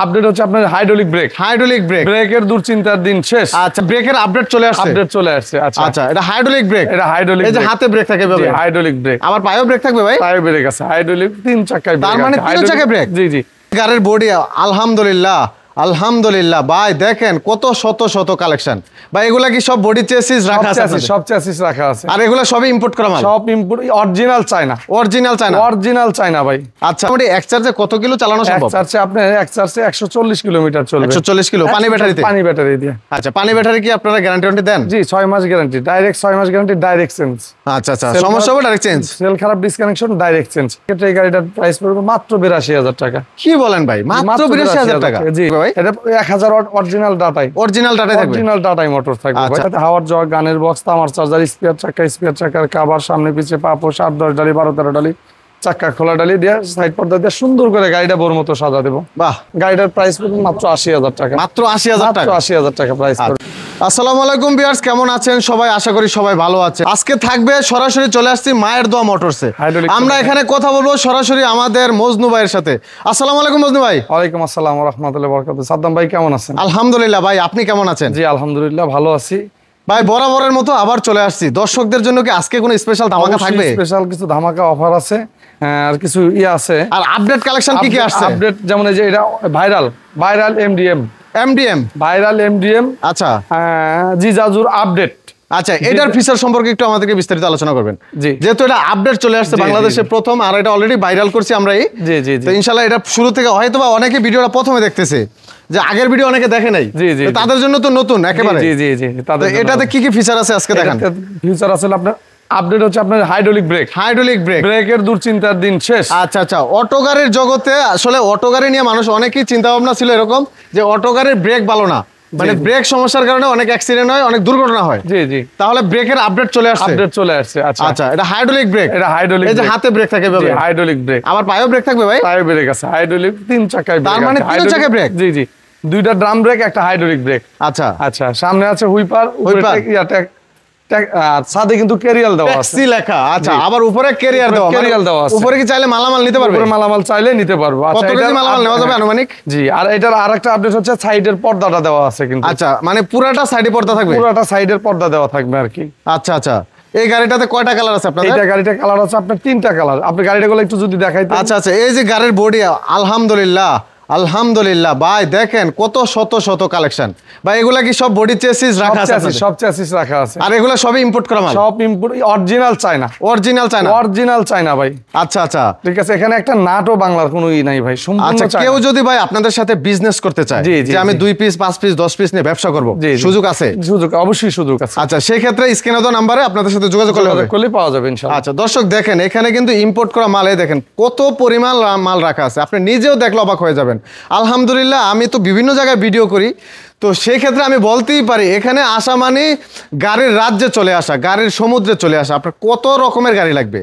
Update হচ্ছে আপনার hydraulic break. ব্রেকের দুশ্চিন্তার দিন শেষ। আচ্ছা, ব্রেকের আপডেট চলে আসছে। আচ্ছা, এটা হাইড্রোলিক ব্রেক। এই যে হাতে ব্রেক থাকে ভাই, হাইড্রোলিক ব্রেক। আবার পায়েও ব্রেক থাকবে ভাই? পায়েও ব্রেক আছে, হাইড্রোলিক 3 চাকায় ব্রেক। তার মানে 3 চাকায় ব্রেক? জি। গাড়ির বডি আলহামদুলিল্লাহ ভাই, দেখেন কত শত কালেকশন ভাই। এগুলা কি সব বডি চেসিস রাখা আছে? সব চেসিস রাখা আছে। আর এগুলা সবই ইম্পোর্ট করা মাল? সব ইম্পোর্ট, অরিজিনাল চায়না ভাই। আচ্ছা, মোটামুটি এক চার্জে কত কিলো চালানো সম্ভব? এক চার্জে 140 কিলোমিটার চলবে। 140 কিলো পানি ব্যাটারি দিয়ে। আচ্ছা, পানি ব্যাটারি কি আপনারা গ্যারান্টি দেন? জি, 6 মাস গ্যারান্টি, ডাইরেক্ট 6 মাস গ্যারান্টি, ডাইরেক্ট চেঞ্জ। আচ্ছা, সমস্যা হবে ডাইরেক্ট চেঞ্জ? সেল খারাপ, ডিসকানেকশন, ডাইরেক্ট চেঞ্জ। ক্ষেত্রে এই গাড়িটার প্রাইস পড়বে মাত্র 82,000 টাকা। কি বলেন ভাই, মাত্র 82,000 টাকা? জি ভাই, এটা 1000 ওয়াট অরিজিনাল ডাটাই থাকবে। অরিজিনাল ডাটাই মোটর থাকবে ভাই। এটাতে হাওয়ার জগ, গানের বক্স, তামার চার্জার, স্পেয়ার চাকার কভার, সামনে পিছে পাপোশ, 8-10 ডালি, 12-13 ডালি, চাকা খোলা ডালি দিয়ে সাইড পর্দা দিয়ে সুন্দর করে গাড়িটা বোর মতো সাজা দেবো। বাহ, গাড়িটার প্রাইস পড়বে মাত্র 80,000 টাকা। মাত্র 80,000 টাকা? 80,000 টাকা প্রাইস পড়বে। আসসালামু আলাইকুম ভিউয়ার্স, কেমন আছেন সবাই? আশা করি সবাই ভালো আছে। আজকে থাকবে সরাসরি চলে আসছি মায়ের দোয়া মোটরসে। আমরা এখানে কথা বলবো সরাসরি আমাদের মজনু ভাইয়ের সাথে। আসসালামু আলাইকুম মজনু ভাই। ওয়ালাইকুম আসসালাম ওয়া রাহমাতুল্লাহি ওয়া বারাকাতুহু। সাদ্দাম ভাই কেমন আছেন? আলহামদুলিল্লাহ ভাই, আপনি কেমন আছেন? জি আলহামদুলিল্লাহ ভালো আছি ভাই। বরাবরের মতো আবার চলে আসছি। দর্শকদের জন্য কি আজকে কোনো স্পেশাল ধামাকা থাকবে? স্পেশাল কিছু ধামাকা অফার আছে, আর কিছু আছে। আর আপডেট কালেকশন কি আসছে? আপডেট যেমন এই যে এটা ভাইরাল এমডিএম ভাইরাল এমডিএম। আচ্ছা, জিজাজুর আপডেট। আচ্ছা, এটার ফিচার সম্পর্কে একটু আমাদেরকে বিস্তারিত আলোচনা করবেন। জি, যেহেতু এটা আপডেট চলে আসছে বাংলাদেশে প্রথম, আর এটা অলরেডি ভাইরাল করছি আমরা। জি তো ইনশাআল্লাহ এটা শুরু থেকে হয়তো বা অনেকে ভিডিওটা প্রথমে দেখতেছে, যে আগের ভিডিও অনেকে দেখে নাই, তাদের জন্য তো নতুন একেবারে। জি এটাতে কি ফিচার আছে আজকে দেখান? ফিচার আছে আপনার আপডেট হচ্ছে আপনার হাইড্রোলিক ব্রেক। ব্রেকের দুশ্চিন্তার দিন শেষ। আচ্ছা, অটো গাড়ির জগতে আসলে অটো গাড়ি নিয়ে মানুষ অনেকেই চিন্তা ভাবনা ছিল এরকম যে অটো গাড়ির ব্রেক ভালো না, মানে ব্রেক সমস্যার কারণে অনেক অ্যাক্সিডেন্ট হয়, অনেক দুর্ঘটনা হয়। জি, তাহলে ব্রেকের আপডেট চলে আসছে। আচ্ছা, এটা হাইড্রোলিক ব্রেক। এই যে হাতে ব্রেক থাকে ভাই, হাইড্রোলিক ব্রেক। আবার পায়েও ব্রেক থাকবে ভাই? পায়েও ব্রেক আছে, হাইড্রোলিক 3 চাকায় ব্রেক। তার মানে 3 চাকায় ব্রেক? জি, 2টা ড্রাম ব্রেক, একটা হাইড্রোলিক ব্রেক। আচ্ছা, সামনে আছে হুইপার, আর সাথে কিন্তু ক্যারিয়ার দেওয়া আছে, ট্যাক্সি লেখা। আচ্ছা, আবার উপরে ক্যারিয়ার দেওয়া আছে। উপরে কি চাইলে মালামাল নিতে পারবে? উপরে মালামাল চাইলে নিতে পারবো। কত কেজি মালামাল নেওয়া যাবে আনুমানিক? জি, আর এটার আরেকটা আপডেট হচ্ছে সাইডের পর্দাটা দেওয়া আছে কিন্তু। আচ্ছা, মানে পুরাটা সাইডে পর্দা থাকবে? পুরাটা সাইডের পর্দা দেওয়া থাকবে আর কি। আচ্ছা, এই গাড়িটাতে কয়টা কালার আছে আপনাদের? এটা গাড়িটা কালার আছে আপনার 3টা কালার। আপনি গাড়িটাগুলো একটু যদি দেখাইতেন। আচ্ছা, এই যে গাড়ির বডি আলহামদুলিল্লাহ ভাই, দেখেন কত শত কালেকশন ভাই। এগুলা কি সব বডি চেসিস রাখা আছে? সব চেসিস রাখা আছে। আর এগুলা সবই ইম্পোর্ট করা মাল? সব ইম্পোর্ট, অরিজিনাল চায়না ভাই। আচ্ছা, ঠিক আছে। এখানে একটা নাটও বাংলার কোনো নাই ভাই, আচ্ছা, কেউ যদি ভাই আপনাদের সাথে বিজনেস করতে চায় যে আমি 2 পিস 5 পিস 10 পিস নিয়ে ব্যবসা করব, সুযোগ আছে? অবশ্যই সুযোগ আছে। আচ্ছা, সেই ক্ষেত্রে স্ক্রিনে দেওয়া নম্বরে আপনাদের সাথে যোগাযোগ করলে পাওয়া যাবে ইনশাআল্লাহ। আচ্ছা দর্শক, দেখেন এখানে কিন্তু ইম্পোর্ট করা মালে দেখেন কত পরিমাণ মাল রাখা আছে, আপনি নিজেও দেখলে অবাক হয়ে যাবেন। আলহামদুলিল্লাহ, আমি তো বিভিন্ন জায়গায় ভিডিও করি, তো সেই ক্ষেত্রে আমি বলতেই পারি এখানে আসা মানে গাড়ির রাজ্যে চলে আসা, গাড়ির সমুদ্রে চলে আসা। আপনার কত রকমের গাড়ি লাগবে,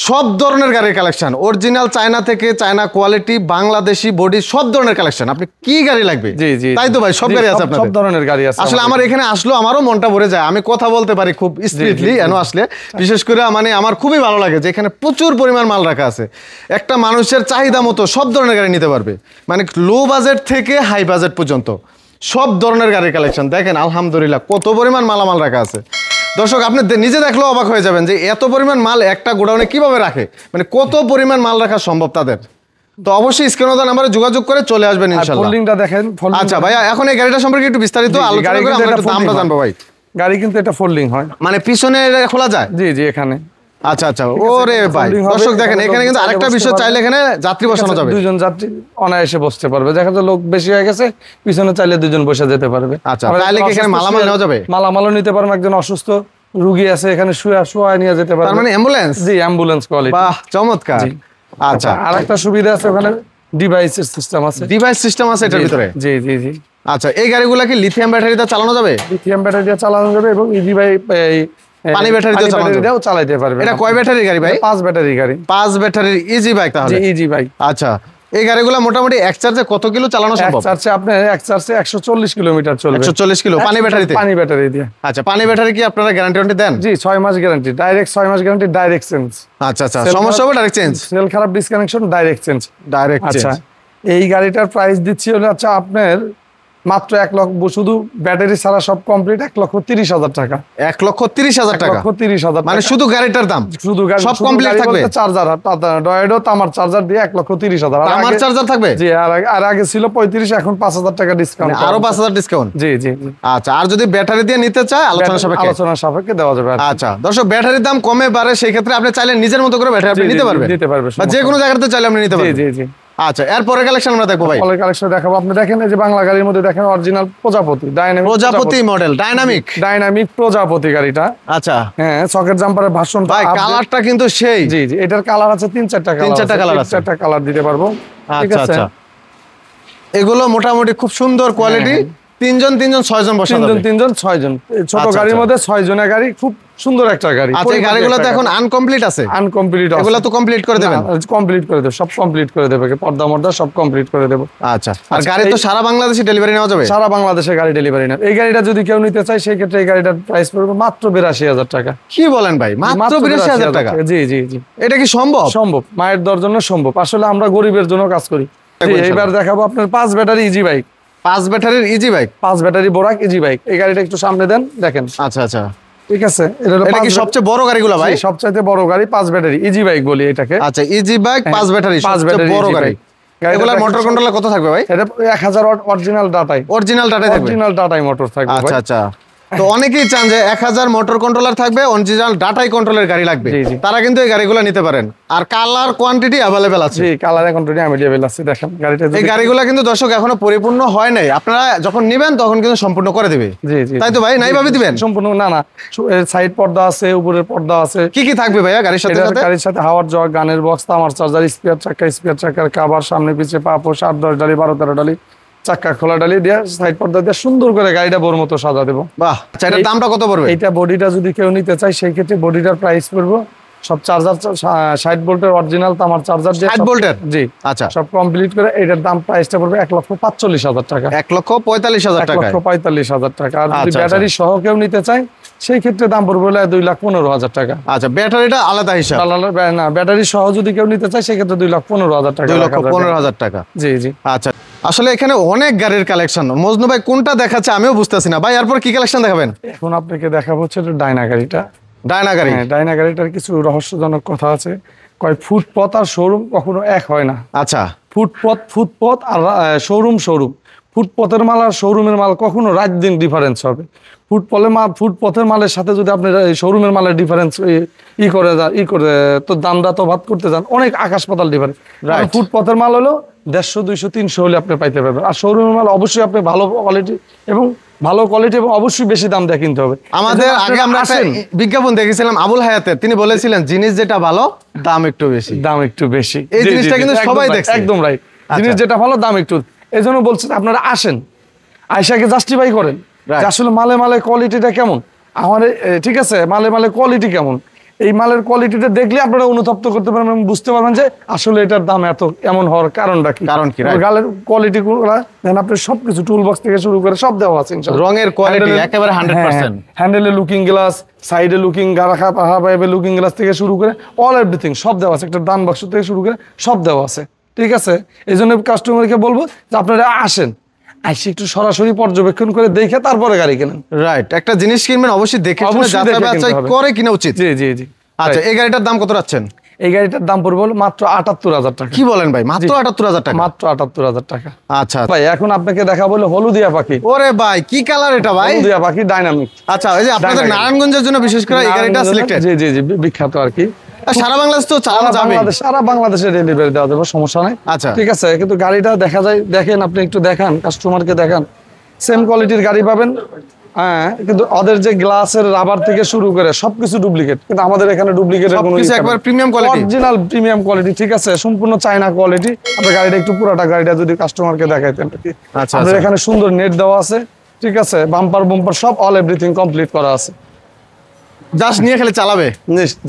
সব ধরনের গাড়ির কালেকশন, অরিজিনাল চায়না থেকে, চায়না কোয়ালিটি, বাংলাদেশি বডি, সব ধরনের কালেকশন। আপনি কি গাড়ি লাগবে? তাই তো ভাই, সব গাড়ি আছে আপনাদের? সব ধরনের গাড়ি আছে। আসলে আমার এখানে আসলো আমারও মনটা ভরে যায়, আমি কথা বলতে পারি খুব স্পিডলি এনো আসলে। বিশেষ করে মানে আমার খুবই ভালো লাগে যে এখানে প্রচুর পরিমাণ মাল রাখা আছে। একটা মানুষের চাহিদা মতো সব ধরনের গাড়ি নিতে পারবে, মানে লো বাজেট থেকে হাই বাজেট পর্যন্ত সব ধরনের গাড়ির কালেকশন। দেখেন আলহামদুলিল্লাহ কত পরিমাণ মালামাল রাখা আছে। দর্শক, আপনি নিজে দেখলেও অবাক হয়ে যাবেন যে এত পরিমাণ মাল একটা গোডাউনে কিভাবে রাখে, মানে কত পরিমাণ মাল রাখা সম্ভব তাদের। তো অবশ্যই স্ক্রিনে দেওয়া নম্বরে যোগাযোগ করে চলে আসবেন ইনশাআল্লাহ। ফোল্ডিংটা দেখেন। আচ্ছা ভাইয়া, এখন এই গাড়িটা সম্পর্কে একটু বিস্তারিত আলোচনা করে আমরা একটু দামটা জানবো ভাই। গাড়ি কিন্তু এটা ফোল্ডিং হয়, মানে পিছনে খোলা যায়? জি এখানে। আচ্ছা, ওরে ভাই দর্শক দেখেন এখানে কিন্তু আরেকটা বিষয়, চাইলে এখানে যাত্রী বসানো যাবে। 2জন যাত্রী অনায়াসে বসতে পারবে। দেখা যায় লোক বেশি হয়ে গেছে, পিছনে চাইলে 2জন বসে যেতে পারবে। আচ্ছা, তাহলে কি এখানে মালামাল নেওয়া যাবে? মালামালও নিতে পারবে। একজন অসুস্থ রোগী আছে এখানে, শুয়া নিয়ে যেতে পারবে। তার মানে অ্যাম্বুলেন্স? জি, অ্যাম্বুলেন্স কোয়ালিটি। বাহ, চমৎকার। আচ্ছা, আরেকটা সুবিধা আছে ওখানে, ডিভাইসের সিস্টেম আছে। ডিভাইস সিস্টেম আছে এটার ভিতরে? জি। আচ্ছা, এই গাড়িগুলো কি লিথিয়াম ব্যাটারিতে চালানো যাবে? লিথিয়াম ব্যাটারি দিয়ে চালানো যাবে এবং ইজি বাই পানি ব্যাটারি দিয়েও চালাতে পারবে। এটা কয় ব্যাটারি গাড়ি ভাই? 5 ব্যাটারি গাড়ি। 5 ব্যাটারির ইজি বাইক তাহলে? Easy bike. আচ্ছা, এই গাড়িগুলো মোটামুটি এক চার্জে কত কিলো চালানো সম্ভব? এক চার্জে 140 কিলোমিটার চলবে। 140 কিলো পানি ব্যাটারি দিয়ে? আচ্ছা, পানি ব্যাটারি কি আপনারা গ্যারান্টি দেন? জি, 6 মাস গ্যারান্টি, ডাইরেক্ট 6 মাস গ্যারান্টি, ডাইরেক্ট চেঞ্জ। আচ্ছা, সমস্যা হবে ডাইরেক্ট চেঞ্জ? সেল খারাপ, ডিসকানেকশন, ডাইরেক্ট চেঞ্জ। আচ্ছা, এই গাড়িটার প্রাইস দিচ্ছি হলো আচ্ছা আপনার মাত্র 1 লক্ষ, শুধু ব্যাটারি ছাড়া সব কমপ্লিট 1,30,000 টাকা। 1,30,000 টাকা, 1,30,000 মানে শুধু গাড়িটার দাম, শুধু গাড়ি সব কমপ্লিট থাকবে। চার্জার ডয়েডো তামার চার্জার দিয়ে 1,30,000। তামার চার্জার থাকবে? জি, আর আগে ছিল 35, এখন 5,000 টাকা ডিসকাউন্ট, আরো 5,000 ডিসকাউন্ট। জি জি। আচ্ছা, আর যদি ব্যাটারি দিয়ে নিতে চায় আলোচনা সাপেক্ষে দেওয়া যাবে। আচ্ছা দর্শক, ব্যাটারির দাম কমে বাড়ে, সেই ক্ষেত্রে আপনি চাইলে নিজের মতো করে ব্যাটারি আপনি নিতে পারবেন, বা যে কোনো জায়গাতে চাইলে আপনি নিতে পারবেন। জি জি। আচ্ছা, এরপরে কালেকশন আমরা দেখবো ভাই। পরের কালেকশন দেখাবো। আপনি দেখেন এই যে বাংলা গাড়ির মধ্যে দেখেন অরিজিনাল প্রজাপতি মডেল ডাইনামিক প্রজাপতি গাড়িটা। আচ্ছা, হ্যাঁ, সকেট জাম্পারের ভার্সন ভাই কালারটা কিন্তু সেই। জি জি, এটার কালার আছে 3-4টা কালার, 3-4টা কালার আছে, 4টা কালার দিতে পারবো। ঠিক আছে, এগুলো মোটামুটি খুব সুন্দর কোয়ালিটি। তিনজন 6জন বসা যাবে। 6জন। ছোট গাড়ির মধ্যে 6 জনের গাড়ি, খুব সুন্দর একটা গাড়ি। আচ্ছা, এই গাড়িগুলো তো এখন আনকমপ্লিট আছে? আনকমপ্লিট। এগুলো তো কমপ্লিট করে দেবেন? কমপ্লিট করে দেব, সব কমপ্লিট করে দেবে, পর্দা মর্দা সব কমপ্লিট করে দেব। আচ্ছা, আর গাড়ি তো সারা বাংলাদেশে ডেলিভারি নেওয়া যাবে? সারা বাংলাদেশে গাড়ি ডেলিভারি নেবে। এই গাড়িটা যদি কেউ নিতে চায় সেই ক্ষেত্রে এই গাড়িটার প্রাইস পড়বে মাত্র 82,000 টাকা। কি বলেন ভাই, মাত্র 82,000 টাকা? জি জি জি। এটা কি সম্ভব? সম্ভব, মায়ের দর জন্য সম্ভব। আসলে আমরা গরিবের জন্য কাজ করি। এবার দেখাবো আপনার 5 ব্যাটারি ইজি বাইক। 5 ব্যাটারির ইজি বাইক? 5 ব্যাটারি বোরাক ইজি বাইক। এই গাড়িটা একটু সামনে দেন, দেখেন। আচ্ছা আচ্ছা, ঠিক আছে, এটা কি সবচেয়ে বড় গাড়িগুলো ভাই? সবচাইতে বড় গাড়ি 5 ব্যাটারি ইজি বাইক বলি এটাকে। আচ্ছা, ইজি বাইক 5 ব্যাটারি, 5 ব্যাটারি বড় গাড়ি। এগুলার মোটর কন্ট্রোলার কত থাকবে ভাই? এটা 1000 ওয়াট অরিজিনাল ডাটাই। অরিজিনাল ডাটাই থাকবে? অরিজিনাল ডাটাই মোটর থাকবে। আচ্ছা আচ্ছা, তো অনেকেই চান যে 1000 মোটর কন্ট্রোলার থাকবে, অরিজিনাল ডাটাই কন্ট্রোলের গাড়ি লাগবে, তারা কিন্তু এই গাড়িগুলো নিতে পারেন। আর কালার কোয়ান্টিটি अवेलेबल আছে? জি, কালার কোয়ান্টিটি अवेलेबल আছে। দেখেন গাড়িটা, এই গাড়িগুলো কিন্তু দর্শক এখনো পরিপূর্ণ হয় নাই, আপনারা যখন নেবেন তখন কিন্তু সম্পূর্ণ করে দিবে। জি জি, তাই তো ভাই? নাই ভাবে দিবেন সম্পূর্ণ? না না, সাইড পর্দা আছে, উপরের পর্দা আছে। কি কি থাকবে ভাইয়া গাড়ির সাথে? গাড়ির সাথে হাওয়ার জগ, গানের বক্স, তামার চার্জার, স্পেয়ার চাকার কভার, সামনে পিছে পাপোশ, 8-10 ডালি, 12-13 ডালি, চাকা খোলা ডালি দিয়ে সাইড পর্দা দিয়ে সুন্দর করে গাড়িটা বড় মতো সাজা দেবো। বাহ, আচ্ছা, এটার দামটা কত পড়বে? এটা বডিটা যদি কেউ নিতে চায় সেই ক্ষেত্রে বডিটার প্রাইস পড়বে সব চার্জার 60 ভোল্টের অরিজিনাল তামার চার্জার দিয়ে 60 ভোল্টের? জি। আচ্ছা, সব কমপ্লিট করে এটার দাম প্রাইসটা পড়বে 1,45,000 টাকা। 1,45,000 টাকা? 1,45,000 টাকা। আর যদি ব্যাটারি সহ কেউ নিতে চায় সেই ক্ষেত্রে দাম পড়বে 2,15,000 টাকা। আচ্ছা, ব্যাটারিটা আলাদা হিসাব? না, ব্যাটারি সহ যদি কেউ নিতে চায় সেই ক্ষেত্রে 2,15,000 টাকা। 2,15,000 টাকা। জি জি। আচ্ছা, আসলে এখানে অনেক গাড়ির কালেকশন, মজনু ভাই কোনটা দেখাচ্ছে আমিও বুঝতেছি না ভাই। এরপর কি কালেকশন দেখাবেন? এখন আপনাকে দেখাবো হচ্ছে ডাইনা গাড়িটা। ডাইনা গাড়ি? হ্যাঁ, ডাইনা গাড়িটার কিছু রহস্যজনক কথা আছে। ফুটপথ আর শোরুম কখনো এক হয় না। আচ্ছা, ফুটপথ আর শোরুম। ফুটপথের মাল আর শোরুমের মাল কখনো রাত দিন ডিফারেন্স হবে। ফুটপথের মালের সাথে যদি আপনি শোরুমের মালের ডিফারেন্স করে তো দামটা তো ভাত করতে যান, অনেক আকাশ পাতাল ডিফারেন্স। ফুটপথের মাল হলো 150, 200, 300 হলে আপনি পাইতে পারবেন। আর শোরুমের মাল অবশ্যই আপনি ভালো কোয়ালিটি এবং অবশ্যই বেশি দাম দিয়ে কিনতে হবে। আমাদের আগে আমরা বিজ্ঞাপন দেখেছিলাম আবুল হায়াতের, তিনি বলেছিলেন জিনিস যেটা ভালো দাম একটু বেশি। এই জিনিসটা কিন্তু সবাই দেখছে। একদম রাইট। জিনিস যেটা ভালো দাম একটু, এই জন্য বলছেন আপনারা আসেন, আয়সাকে জাস্টিফাই করেন আসলে মালে কোয়ালিটিটা কেমন। আমার ঠিক আছে, মালে কোয়ালিটি কেমন, এই মালের কোয়ালিটিটা দেখলে আপনারা অনুতপ্ত করতে পারবেন এবং বুঝতে পারবেন যে আসলে এটার দাম এমন হওয়ার কারণটা কি। গালের কোয়ালিটি দেন আপনি সবকিছু টুল বক্স থেকে শুরু করে সব দেওয়া আছে। রঙের কোয়ালিটি একেবারে 100%। হ্যান্ডেলে লুকিং গ্লাস, সাইডে লুকিং, গারাখা পাহা পাইবে লুকিং গ্লাস থেকে শুরু করে অল এভরিথিং সব দেওয়া আছে। একটা দান বাক্স থেকে শুরু করে সব দেওয়া আছে। ঠিক আছে, এই জন্য কাস্টমারকে বলবো যে আপনারা আসেন, আইসি একটু সরাসরি পর্যবেক্ষণ করে দেখে তারপরে গাড়ি কেনেন। রাইট, একটা জিনিস কিনবেন অবশ্যই দেখে করে কিনা উচিত। জি জি জি। আচ্ছা, এই গাড়িটার দাম কত রাখছেন? এই গাড়িটার দাম পড়বে মাত্র 78,000 টাকা। কি বলেন ভাই, মাত্র 78,000 টাকা? মাত্র 78,000 টাকা। আচ্ছা ভাই, এখন আপনাকে দেখা বলে হলুদিয়া পাখি। ওরে ভাই, কি কালার এটা ভাই? হলুদিয়া পাখি ডাইনামিক। আচ্ছা, এই যে আপনাদের নারায়ণগঞ্জের জন্য বিশেষ করে এই গাড়িটা সিলেক্টেড? জি জি জি, বিখ্যাত আর কি। সারা বাংলাদেশ তো চালানো যাবে? সারা বাংলাদেশে ডেলিভারি দেওয়া যাবে, সমস্যা নাই। আচ্ছা, ঠিক আছে, কিন্তু গাড়িটা দেখা যায়, দেখেন আপনি একটু দেখান, কাস্টমারকে দেখান, সেম কোয়ালিটির গাড়ি পাবেন। হ্যাঁ, কিন্তু ওদের যে গ্লাসের রাবার থেকে শুরু করে সবকিছু ডুপ্লিকেট, কিন্তু আমাদের এখানে ডুপ্লিকেটের কোনো কিছু, একবার premium quality, original premium quality. ঠিক আছে, সম্পূর্ণ চায়না কোয়ালিটি। আপনার গাড়িটা একটু পুরাটা গাড়িটা যদি কাস্টমারকে দেখাইতেন। আচ্ছা, আমাদের এখানে সুন্দর নেট দেওয়া আছে। ঠিক আছে, বাম্পার সব অল এভরিথিং কমপ্লিট করা আছে। জাস্ট নিয়ে খেলে চালাবে,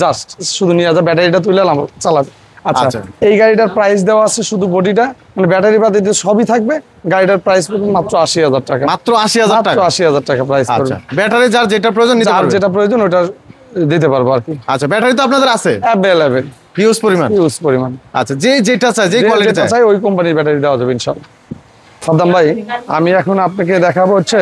জাস্ট শুধু নিয়ে যা ব্যাটারিটা তুলে চালাবে। আচ্ছা, এই গাড়িটার প্রাইস দেওয়া আছে শুধু বডিটা, মানে ব্যাটারি বাদে সবই থাকবে। গাড়িটার প্রাইস পড়বে মাত্র 80,000 টাকা। মাত্র 80,000 টাকা? 80,000 টাকা প্রাইস পড়বে। ব্যাটারি যার যেটা প্রয়োজন নিতে পারবে? যেটা প্রয়োজন ওটা দিতে পারবো আর কি। আচ্ছা, ব্যাটারি তো আপনাদের আছে? अवेलेबल। হিউজ পরিমাণ। হিউজ পরিমাণ। আচ্ছা, যেটা চাই, যে কোয়ালিটি চাই ওই কোম্পানির ব্যাটারি দেওয়া যাবে ইনশাআল্লাহ। সাদ্দাম ভাই, আমি এখন আপনাকে দেখাবো হচ্ছে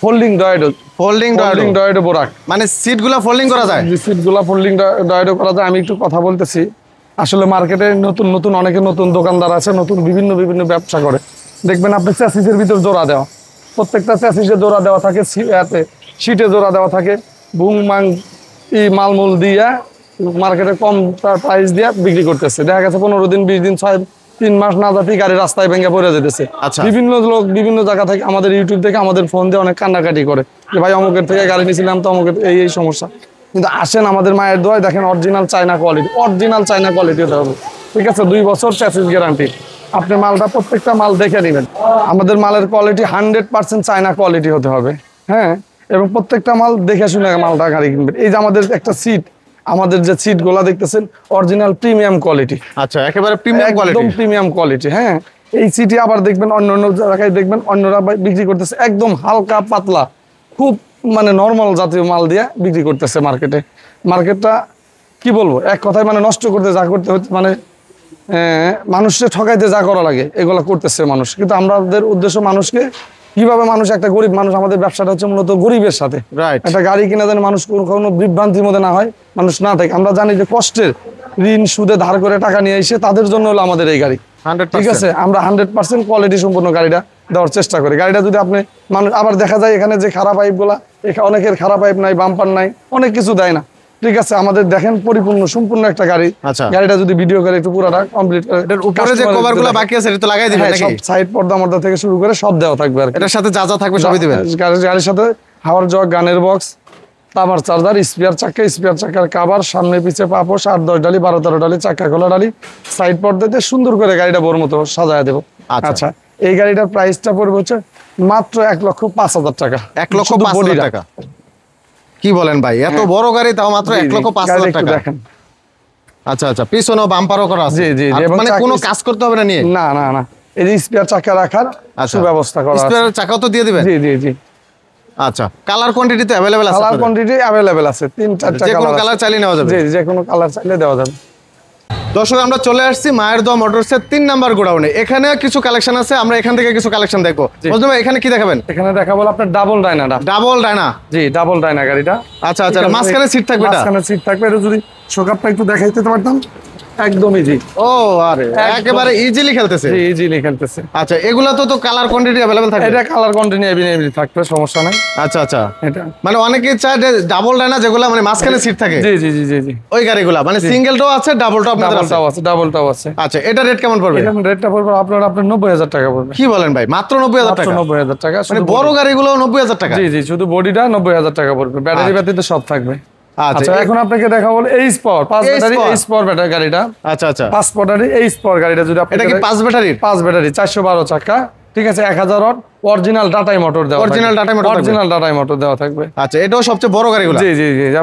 ফোল্ডিং ডয়েডো। ফোল্ডিং ডয়েডো বোরাক, মানে সিটগুলো ফোল্ডিং করা যায়? সিটগুলো ফোল্ডিং ডয়েডো করা যায়। আমি একটু কথা বলতেছি, আসলে মার্কেটে নতুন নতুন অনেকে নতুন দোকানদার আছে, নতুন বিভিন্ন ব্যবসা করে। দেখবেন আপনি চ্যাসিসের ভিতর জোড়া দেওয়া, প্রত্যেকটা চ্যাসিসে জোড়া দেওয়া থাকে, সিটে জোড়া দেওয়া থাকে, বুং মাং মালমূল দিয়া মার্কেটে কম প্রাইস দিয়ে বিক্রি করতেছে। দেখা গেছে 15 দিন 20 দিন 3 মাস না যাতেই গাড়ি রাস্তায় ভেঙে পড়ে যেতেছে। বিভিন্ন লোক বিভিন্ন জায়গা থেকে আমাদের ইউটিউব থেকে আমাদের ফোন দিয়ে অনেক কান্নাকাটি করে যে ভাই অমুকের থেকে গাড়ি নিয়েছিলাম তো অমুকের এই সমস্যা। কিন্তু আসেন আমাদের মায়ের দোয়ায়, দেখেন অরিজিনাল চায়না কোয়ালিটি হতে হবে। ঠিক আছে, 2 বছর চ্যাসিস গ্যারান্টি। আপনি মালটা প্রত্যেকটা মাল দেখে নেবেন। আমাদের মালের কোয়ালিটি 100% চায়না কোয়ালিটি হতে হবে। হ্যাঁ, এবং প্রত্যেকটা মাল দেখে শুনে মালটা গাড়ি কিনবেন। এই যে আমাদের একটা সিট, আমাদের যে সিট গুলা দেখতেছেন অরিজিনাল প্রিমিয়াম কোয়ালিটি। আচ্ছা, একেবারে প্রিমিয়াম কোয়ালিটি, একদম প্রিমিয়াম কোয়ালিটি। হ্যাঁ, এই সিটি আবার দেখবেন অন্য জায়গায় দেখবেন অন্যরা বিক্রি করতেছে একদম হালকা পাতলা, খুব মানে নরমাল জাতীয় মাল দিয়ে বিক্রি করতেছে মার্কেটটা কি বলবো, এক কথায় মানে নষ্ট করতে যা করতে হচ্ছে, মানে মানুষকে ঠকাইতে যা করা লাগে এগুলা করতেছে মানুষ। কিন্তু আমাদের উদ্দেশ্য মানুষকে কিভাবে, মানুষ একটা গরিব মানুষ, আমাদের ব্যবসাটা হচ্ছে মূলত গরিবের সাথে। একটা গাড়ি কিনা যেন মানুষ কোনো বিভ্রান্তির মধ্যে না হয়, মানুষ না থাকে। আমরা জানি যে কষ্টের ঋণ সুদে ধার করে টাকা নিয়ে এসে তাদের জন্য হলো আমাদের এই গাড়ি। ঠিক আছে, আমরা 100% কোয়ালিটি সম্পূর্ণ গাড়িটা দেওয়ার চেষ্টা করি। গাড়িটা যদি আপনি মানুষ আবার দেখা যায় এখানে যে খারাপ পাইপ গুলা, অনেকের খারাপ পাইপ নাই, বাম্পার নাই, অনেক কিছু দেয় না। ঠিক আছে, আমাদের দেখেন পরিপূর্ণ সম্পূর্ণ একটা গাড়ি। গাড়িটা যদি ভিডিও করে একটু পুরোটা কমপ্লিট করে, উপরে যে কভারগুলো বাকি আছে এটা তো লাগাই দিবেন নাকি? সব সাইড পর্দা থেকে শুরু করে সব দেওয়া থাকবে আর এটার সাথে যা থাকবে সবই দিবেন। গাড়ির সাথে হাওয়ার জগ, গানের বক্স, তামার চার্জার, স্পেয়ার চাকার কভার, সামনে পিছে পাপোশ, 8-10 ডালি 12-13 ডালি, চাকা খোলা ডালি, সাইড পর্দাতে সুন্দর করে গাড়িটা বড় মতো সাজায় দেবো। আচ্ছা, এই গাড়িটার প্রাইসটা পড়বে হচ্ছে মাত্র 1,05,000 টাকা। 1,05,000 টাকা? কি বলেন ভাই, এত বড় গাড়ি তাও মাত্র 1,05,000 টাকা? দেখেন, আচ্ছা, পিছনেও বাম্পারও করা আছে। মানে কোনো কাজ করতে হবে না নিয়ে? না, এই যে স্পেয়ার চাকা রাখার সুব্যবস্থা করা আছে। স্পেয়ার চাকাও তো দিয়ে দিবেন? জি। আচ্ছা, কালার কোয়ান্টিটি তো अवेलेबल আছে? কালার কোয়ান্টিটি अवेलेबल আছে, 3-4টা যে কোনো কালার চাইলে নেওয়া যাবে? জি, যে কোনো কালার চাইলে দেওয়া যাবে। দর্শক, আমরা চলে আসছি মায়ের দোয়া মোটরসের 3 নাম্বার গোডাউনে। এখানে কিছু কালেকশন আছে, আমরা এখান থেকে কিছু কালেকশন দেখবো। বুঝলেন ভাই, এখানে কি দেখাবেন? এখানে দেখাবো আপনার ডাবল ডাইনা। জি, ডাবল ডাইনা গাড়িটা। আচ্ছা, মাঝখানে সিট থাকবে? মাঝখানে সিট থাকবে। এটা যদি শোকাপটা একটু দেখাইতে পারতাম, একদম ইজি। ও আরে, একেবারে ইজিলি খেলতেছে। জি, ইজিলি খেলতেছে। আচ্ছা, এগুলা তো কালার কোয়ান্টিটি अवेलेबल থাকবে? এটা কালার কোয়ান্টিটি अवेलेबल থাকবে, সমস্যা নাই। আচ্ছা, এটা মানে অনেকে চায় যে ডাবল ডাইনা যেগুলা মানে মাঝখানে সিট থাকে। জি, ওই গাড়িগুলা মানে সিঙ্গেলটাও আছে, ডাবলটাও আপনাদের আছে? ডাবলটাও আছে। আচ্ছা, এটা রেট কেমন পড়বে? এটা রেটটা পড়বে আপনার 90,000 টাকা পড়বে। কি বলেন ভাই, মাত্র 90,000 টাকা? 90,000 টাকা। মানে বড় গাড়িগুলো 90,000 টাকা? জি, শুধু বডিটা 90,000 টাকা পড়বে, ব্যাটারি ব্যতীত সব থাকবে। আচ্ছা, এখন আপনাকে দেখাবো এইচ পাওয়ার 5 ব্যাটারি, এইচ পাওয়ার ব্যাটারি গাড়িটা। আচ্ছা, 5 ব্যাটারি এইচ পাওয়ার গাড়িটা যদি আপনি, এটা কি 5 ব্যাটারি? 5 ব্যাটারি, 412 চাকা। ঠিক আছে, 1000 ওয়াট অরিজিনাল টাটাই মোটর দেওয়া, অরিজিনাল টাটাই মোটর দেওয়া থাকবে। আচ্ছা, এটাও সবচেয়ে বড় গাড়িগুলো? জি,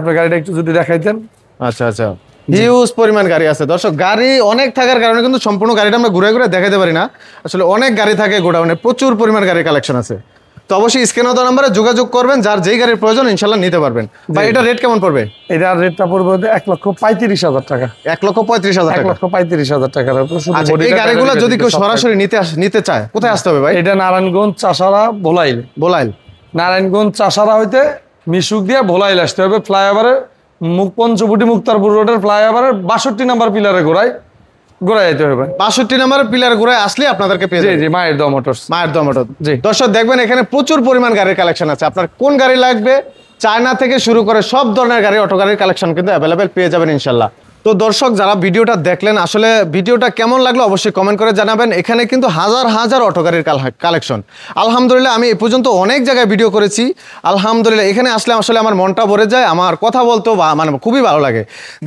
আপনার গাড়িটা একটু যদি দেখাইতেন। আচ্ছা, হিউজ পরিমাণ গাড়ি আছে। দর্শক, গাড়ি অনেক থাকার কারণে কিন্তু সম্পূর্ণ গাড়িটা আমরা ঘুরে দেখাতে পারি না। আসলে অনেক গাড়ি থাকে গোডাউনে, প্রচুর পরিমাণ গাড়ির কালেকশন আছে। তো অবশ্যই স্ক্রিনে দেওয়া নম্বরে যোগাযোগ করবেন, যার যেই গাড়ির প্রয়োজন ইনশাআল্লাহ নিতে পারবেন। ভাই, এটা রেট কেমন পড়বে? এটার রেটটা পড়বে 1,35,000 টাকা। 1,35,000 টাকা? 1,35,000 টাকা। আচ্ছা, এই গাড়িগুলো যদি কেউ সরাসরি নিতে চায়, কোথায় আসতে হবে ভাই? এটা নারায়ণগঞ্জ চাষারা ভোলাইল। নারায়ণগঞ্জ চাষারা হইতে মিশুক দিয়ে ভোলাইল আসতে হবে। ফ্লাইওভারে পঞ্চবটি মুক্তারপুর রোডের ফ্লাইওভারের 62 নাম্বার পিলারে ঘোরায় যেতে হবে। 62 নাম্বার পিলার ঘোরায় আসলে আপনাদেরকে পেয়ে যাবেন। জি, মায়ের দোয়া মোটরস। জি, দর্শক দেখবেন এখানে প্রচুর পরিমাণ গাড়ির কালেকশন আছে। আপনার কোন গাড়ি লাগবে, চায়না থেকে শুরু করে সব ধরনের গাড়ি, অটো গাড়ির কালেকশন কিন্তু अवेलेबल পেয়ে যাবেন ইনশাআল্লাহ। তো দর্শক, যারা ভিডিওটা দেখলেন, আসলে ভিডিওটা কেমন লাগলো অবশ্যই কমেন্ট করে জানাবেন। এখানে কিন্তু হাজার অটো গাড়ির কালেকশন। আলহামদুলিল্লাহ, আমি এ পর্যন্ত অনেক জায়গায় ভিডিও করেছি। আলহামদুলিল্লাহ, এখানে আসলে আসলে আমার মনটা ভরে যায়, আমার কথা বলতেও মানে খুবই ভালো লাগে।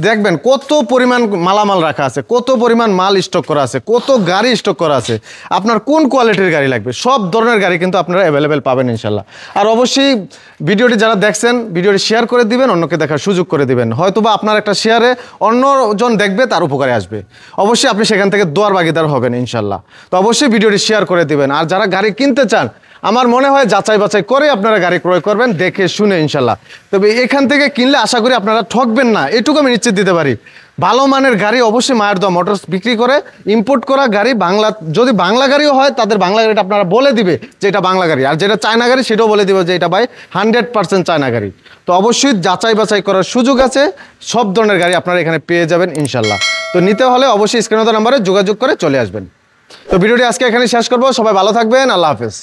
দেখবেন কত পরিমাণ মালামাল রাখা আছে, কত পরিমাণ মাল স্টক করা আছে, কত গাড়ি স্টক করা আছে। আপনার কোন কোয়ালিটির গাড়ি লাগবে, সব ধরনের গাড়ি কিন্তু আপনারা अवेलेबल পাবেন ইনশাআল্লাহ। আর অবশ্যই ভিডিওটি যারা দেখছেন, ভিডিওটি শেয়ার করে দিবেন, অন্যকে দেখার সুযোগ করে দিবেন। হয়তোবা আপনার একটা শেয়ারে অন্য অন্যজন দেখবে তার উপকারে আসবে, অবশ্যই আপনি সেখান থেকে দোয়ার ভাগীদার হবেন ইনশাল্লাহ। তো অবশ্যই ভিডিওটি শেয়ার করে দিবেন। আর যারা গাড়ি কিনতে চান, আমার মনে হয় যাচাই বাছাই করে আপনারা গাড়ি ক্রয় করবেন, দেখে শুনে ইনশাল্লাহ। তবে এখান থেকে কিনলে আশা করি আপনারা ঠকবেন না, এটুকু আমি নিশ্চিত দিতে পারি। ভালো মানের গাড়ি অবশ্যই মায়ের দোয়া মোটরস বিক্রি করে। ইম্পোর্ট করা গাড়ি বাংলা, যদি বাংলা গাড়িও হয় তাদের বাংলা গাড়িটা আপনারা বলে দিবে যে এটা বাংলা গাড়ি, আর যেটা চায়না গাড়ি সেটাও বলে দিবে যে এটা ভাই 100% চায়না গাড়ি। তো অবশ্যই যাচাই বাছাই করার সুযোগ আছে, সব ধরনের গাড়ি আপনারা এখানে পেয়ে যাবেন ইনশাল্লাহ। তো নিতে হলে অবশ্যই স্ক্রিনে দেওয়া নাম্বারে যোগাযোগ করে চলে আসবেন। তো ভিডিওটি আজকে এখানে শেষ করবো। সবাই ভালো থাকবেন, আল্লাহ হাফেজ।